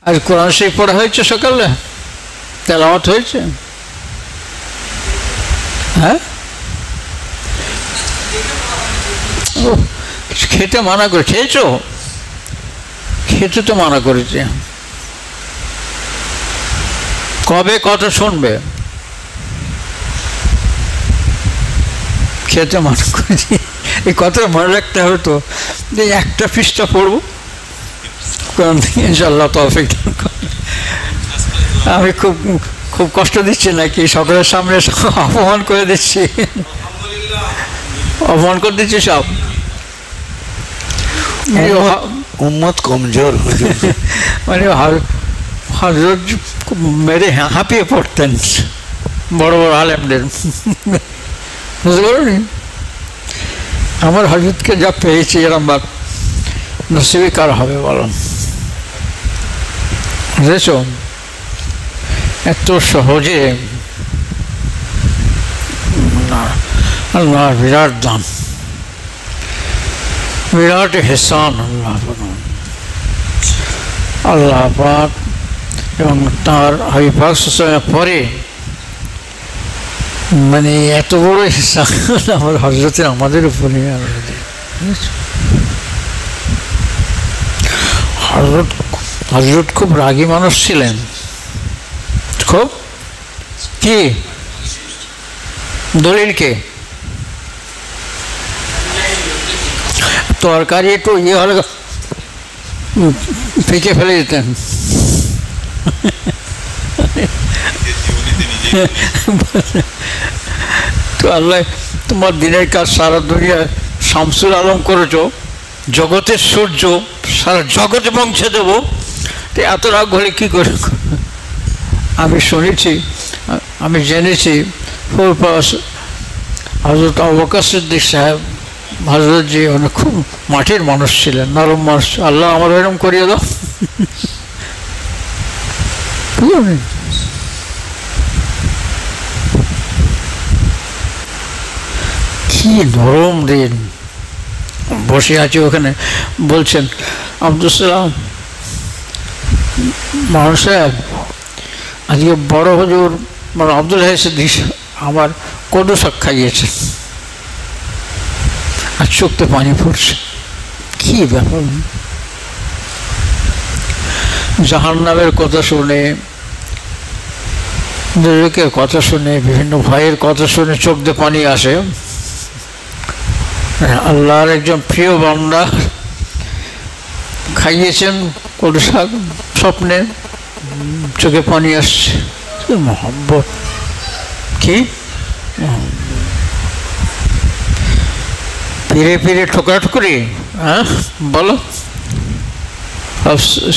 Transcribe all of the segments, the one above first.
আর কোরআন শরীফ পড়া হয়েছে সকালে, তেলাওয়াত হয়েছে? হ্যাঁ, খেতে মানা করে, খেয়েছো? খেতে তো মানা করেছে। কবে কথা শুনবে? খেতে মানা করেছি, এই কথাটা মনে রাখতে হবে তো, যে একটা পৃষ্ঠা পড়বো কোরআন থেকে ইনশাআল্লাহ তৌফিক দান করবে। আমি খুব খুব কষ্ট দিচ্ছি নাকি? সকলের সামনে অপমান করে দিচ্ছি, অপমান করে দিচ্ছি সব। উম্মত কমজোর, মানে হযরত মেরে হাঁপিয়ে পড়তেন বড় বড় আলেমদের, বুঝতে পারি। আমার হযরতকে যা পেয়েছি এরম বাপ নসিবে কার হবে বলো? বুঝেছ? এত সহজে আল্লাহ বিরাট দান, বিরাট হেসান আল্লাহ পাক এবং তার হাবিব পাক সাল্লাল্লাহু পরে, মানে এত বড় হেসান আমার হযরতের আমাদের উপরে। হযরত খুব রাগী মানুষ ছিলেন, খুব। কি দলিল? কে? তরকারি একটু ইয়ে হলে ফেঁকে ফেলে দিতেন। তো আল্লাহ তোমার দিনের কাজ সারা দুনিয়া শামসুল আলম করেছ, জগতের সূর্য, সারা জগতে পৌঁছে দেবো, তো এত রাগ হলে কী করে? আমি শুনেছি, আমি জেনেছি হযরত আবু বকর সিদ্দিক সাহেব হযরতজি অনেক খুব মাটির মানুষ ছিলেন, নরম মানুষ। আল্লাহ আমার এরকম করিয়ে দাও। কি নরম দিন। বসে আছি ওখানে, বলছেন আব্দুল সালাম মাহমুদ সাহেব, আজকে বড় হুজুর মানে আব্দুল হাই সিদ্দিক আমার কদু শাক খাইয়েছে, আর চোখতে পানি পড়ছে। কি ব্যাপার? জাহান্নামের কথা শুনে, দুজকের কথা শুনে, বিভিন্ন ভয়ের কথা শুনে চোখ দিয়ে পানি আসে। আল্লাহর একজন প্রিয় বান্দা খাইয়েছেন কদু শাক, স্বপ্নে চোখে পানি আসছে। মহব্বত কি! ফিরে ফিরে ঠোকরাঠুকরি, হ্যাঁ বলো,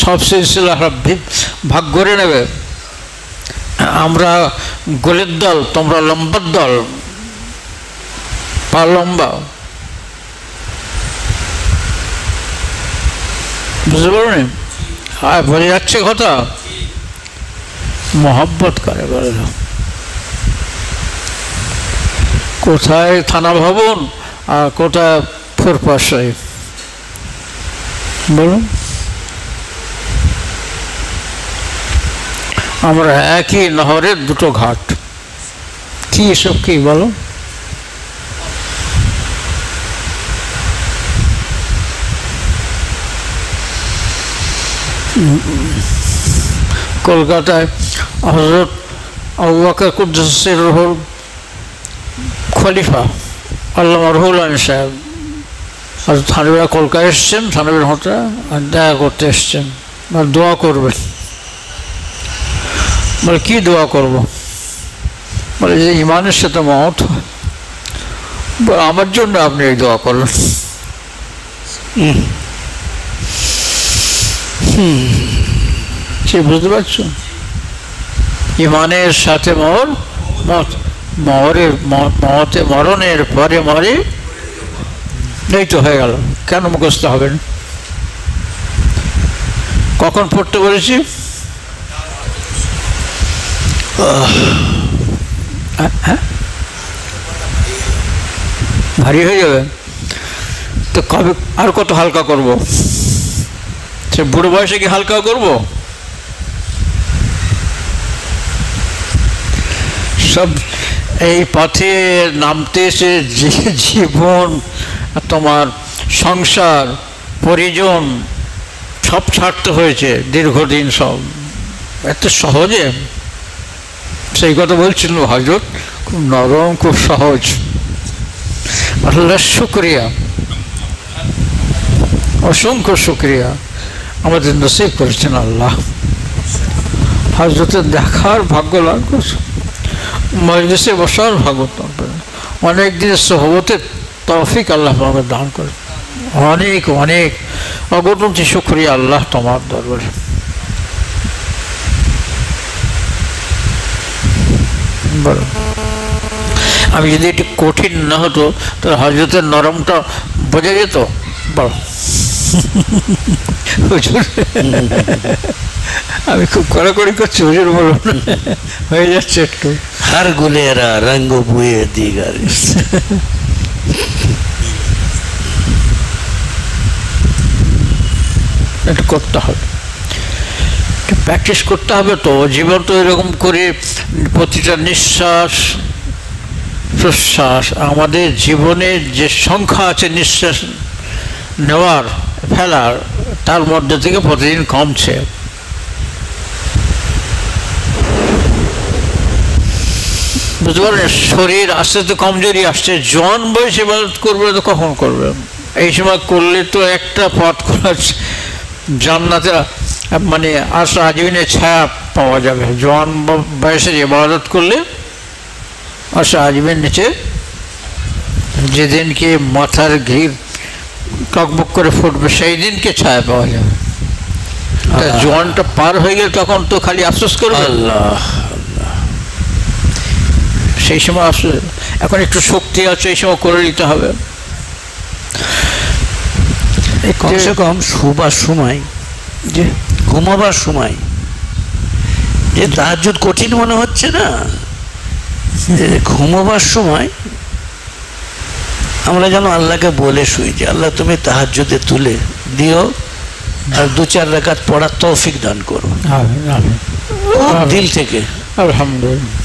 সব সিলসিলা ভাগ করে নেবে। আমরা গোলের দল, তোমরা লম্বার দল, পা লম্বা, বুঝতে পারোনি? হ্যাঁ, বলে যাচ্ছে কথা। মহব্বত করে বলে, কোথায় থানা ভবন আর কোথায় ফুরফা শরীফ, বলুন? আমরা একই নহরের দুটো ঘাট। কি এসব কি বলো? কলকাতায় হযরত আবু বকর কুদ্দুস সিররুহুল খলিফা আল্লামা রুহুল আমিন সাহেব হযরত থানবীরা কলকাতায় এসছেন, থানবীর হতে দেখা করতে এসছেন, দোয়া করবেন। বলে কি দোয়া করব? বলে যে ইমানের সাথে মত, আমার জন্য আপনি এই দোয়া করলেন। সে বুঝতে পারছো? ইমানের সাথে মরণের পরে মরে, এই তো হয়ে গেল। কেন মুখস্থ হবেন? কখন পড়তে বলেছি? ভারী হয়ে যাবে তো কবে? আর কত হালকা করব? সে বুড়ো বয়সে কি হালকা করব? সব এই পথে নামতে এসে যে জীবন, তোমার সংসার, পরিজন সব ছাড়তে হয়েছে দীর্ঘদিন, সব এত সহজে। সেই কথা বলছিল হযরত, খুব নরম, খুব সহজ। আল্লাহর শুকরিয়া, অসংখ্য শুকরিয়া আমাদের নসিব করেছেন আল্লাহ। হযরতের দেখার ভাগ্য লাভ করছে, মজলিসে বসার ভাগ্য, অনেক দিনের সোহবতের তৌফিক আল্লাহ আমাকে দান করে। অনেক অনেক অগণিত শুকরিয়া আল্লাহ তোমার দরবারে। বলো, আমি যদি এটি কঠিন না হতো তাহলে হযরতের নরমটা বোঝা যেত। বলো, আমি খুব কড়াকড়ি করছি হুজুর, বলুন, হয়ে যাচ্ছে একটু। हर गुलेरा रंग बुए दीगर। একটু করতে হবে, প্র্যাকটিস করতে হবে। তো জীবন তো এরকম করে প্রতিটা নিঃশ্বাস প্রশ্বাস, আমাদের জীবনের যে সংখ্যা আছে নিঃশ্বাস নেওয়ার ফেলার, তার মধ্যে থেকে প্রতিদিন কমছে। বুঝতে পারেন, শরীর আস্তে আস্তে কমজোরি আসছে। জন বয়সে ইবাদত করবে তো কখন করবে? এই সময় করলে তো একটা পথ খোলা, জান্নাতে মানে আশা আজীবনের ছায়া পাওয়া যাবে। জন বয়সে ইবাদত করলে আশা আজীবন নিচে, যেদিনকে মাথার ঘির টকবক করে ফুটবে সেই দিনকে ছায়া পাওয়া যাবে। জোয়ানটা পার হয়ে গেলে তখন তো খালি আফসোস করবে। আল্লাহ, সেই সময় আফসোস, এখন একটু শক্তি আছে, এই সময় করে নিতে হবে। কমসে কম শোবার সময়, যে ঘুমাবার সময় যে তাহাজ্জুদ কঠিন মনে হচ্ছে না, ঘুমাবার সময় আমরা যেন আল্লাহকে বলে শুই যে আল্লাহ তুমি তাহাজ্জুদে তুলে দিও আর 2-4 রাকাত পড়ার তৌফিক দান করো দিল থেকে। আলহামদুলিল্লাহ,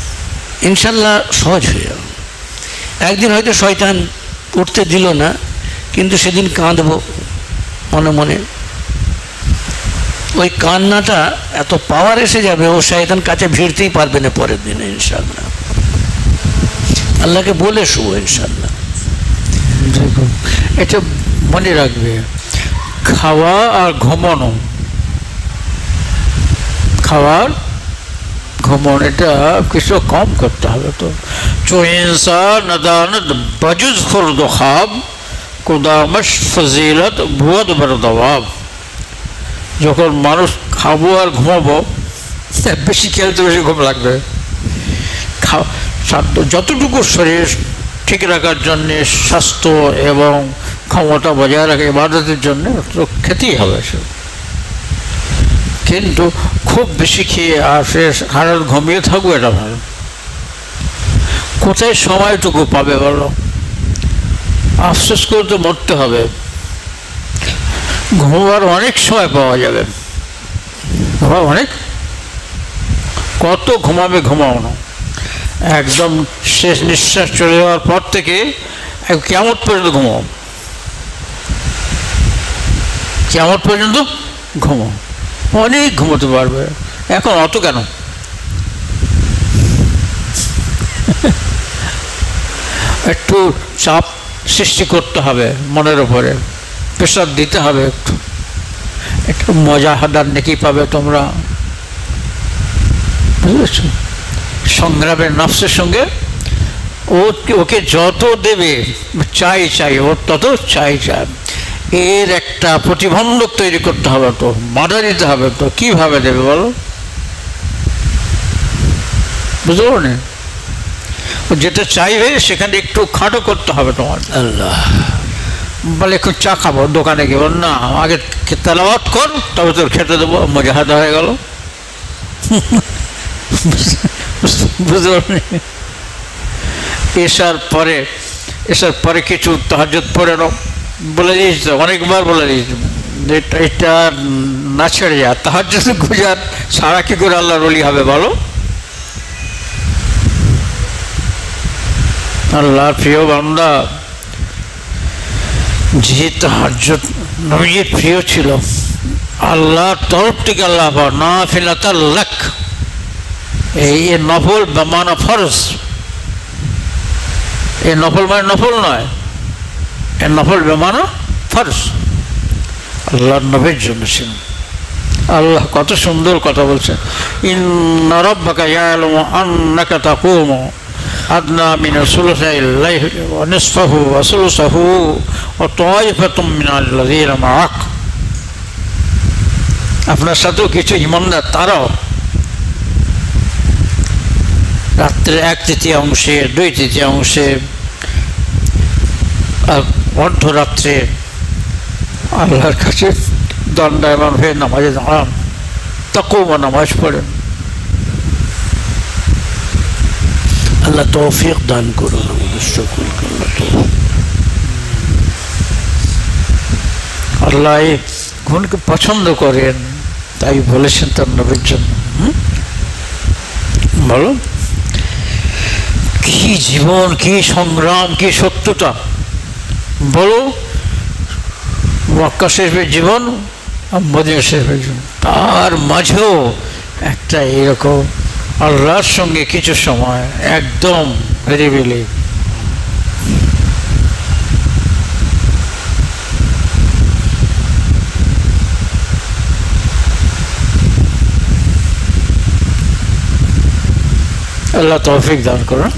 ইনশাল্লাহ সহজ হয়ে যাবে। একদিন হয়তো শয়তান উঠতে দিল না, কিন্তু সেদিন কাঁদবো মনে মনে। ওই কান্নাটা এত পাওয়ার এসে যাবে, ও শয়তান কাছে ভিড়তেই পারবে না পরের দিনে ইনশাল্লাহ। আল্লাহকে বলে শুভ ইনশাল্লাহ। এটা মনে রাখবে, খাওয়া আর ঘুমানো, খাওয়ার ঘুমানো এটা কিছু কম করতে হবে। তো চো ইনসান নদানত বজুজ ফুরদ খাব কুদামশ ফজিলত বুয়াদ বরদওয়াব। যখন মানুষ খাবো আর ঘুমাবো, বেশি খেলতে বেশি ঘুম লাগবে। যতটুকু শরীর ঠিক রাখার জন্যে, স্বাস্থ্য এবং ক্ষমতা বজায় রাখা ইবাদতের জন্য তো খেতেই হবে সে। কিন্তু খুব বেশি খেয়ে আর ফের হারাত ঘুমিয়ে থাকবো, এটা ভালো। কোথায় সময়টুকু পাবে বলো? আফসোস করে তো মরতে হবে। ঘুমাবার অনেক সময় পাওয়া যাবে, অনেক। কত ঘুমাবে ঘুমাও না, একদম শেষ নিঃশ্বাস চলে যাওয়ার পর থেকে কিয়ামত পর্যন্ত ঘুমাও, কিয়ামত পর্যন্ত ঘুমাও, অনেক ঘুমোতে পারবে। এখন অত কেন? একটু চাপ সৃষ্টি করতে হবে মনের উপরে, প্রেশার দিতে হবে, একটু একটু মজা হাদার নেকি পাবে তোমরা, বুঝেছ? সংগ্রামের নফসের সঙ্গে ওকে যত দেবে চাই চাই, ওর তত চাই চাই। এর একটা প্রতিবন্ধক তৈরি করতে হবে, তো বাধা দিতে হবে। তো কিভাবে দেবে বলো? বুঝতে পারো না? ও যেটা চাইবে সেখানে একটু খাটো করতে হবে তোমার। আল্লাহ বলে একটু চা খাবো, দোকানে গিয়ে বল না আগে তেলাওয়াত কর, তবে তোর খেতে দেবো। মজাহাদা হয়ে গেল, বুঝতে পারলি? এসার পরে কিছু তাহাজ্জুদ পড়ে নাও, বলে দিয়েছি তো অনেকবার, বলে দিয়েছি এটা না ছেড়ে যা। তাহাজ্জুদ গুজার সারা কি করে আল্লাহর ওলি হবে বলো? আল্লাহর প্রিয় বান্দা, যে তাহাজ্জুদ নবীর প্রিয় ছিল, আল্লাহর তরফ থেকে আল্লাহ নাফিলাতাল লাক, এই নফল বেমানা ফরজ, এই নফল মানে নফল নয়, এই নফল বেমানা ফরজ আল্লাহর নবীর জন্য ছিল। আল্লাহ কত সুন্দর কথা বলছেন, ইন্না রাব্বাকা ইয়ালামু আন্নাকা তাকুমু আদনা মিন সুলুসাইল লাইলি ওয়া নিসফাহু ওয়া সুলুসাহু ওয়া তাইফাতুম মিনাল্লাযীনা মা'আক। আপনার সাথেও কিছু ঈমানদার তারাও রাত্রে 1/3 2/3 আর অর্ধরাত্রে আল্লাহর কাছে দণ্ডায়মান হয়ে নামাজে দাঁড়ান, তাকুম নামাজ পড়েন। আল্লাহ তৌফিক দান করুন আমাদের সকলকে। আল্লাহ এই গুণকে পছন্দ করেন, তাই বলেছেন তার নবীর জন্য। বলো কি জীবন, কি সংগ্রাম, কি সত্যতা! বলো মক্কা শরীফের জীবন আর মদিনা শরীফের জীবন, তার মাঝেও একটা এরকম আল্লাহর সঙ্গে কিছু সময় একদম ভেরিবেলি। আল্লাহ তৌফিক দান করুন।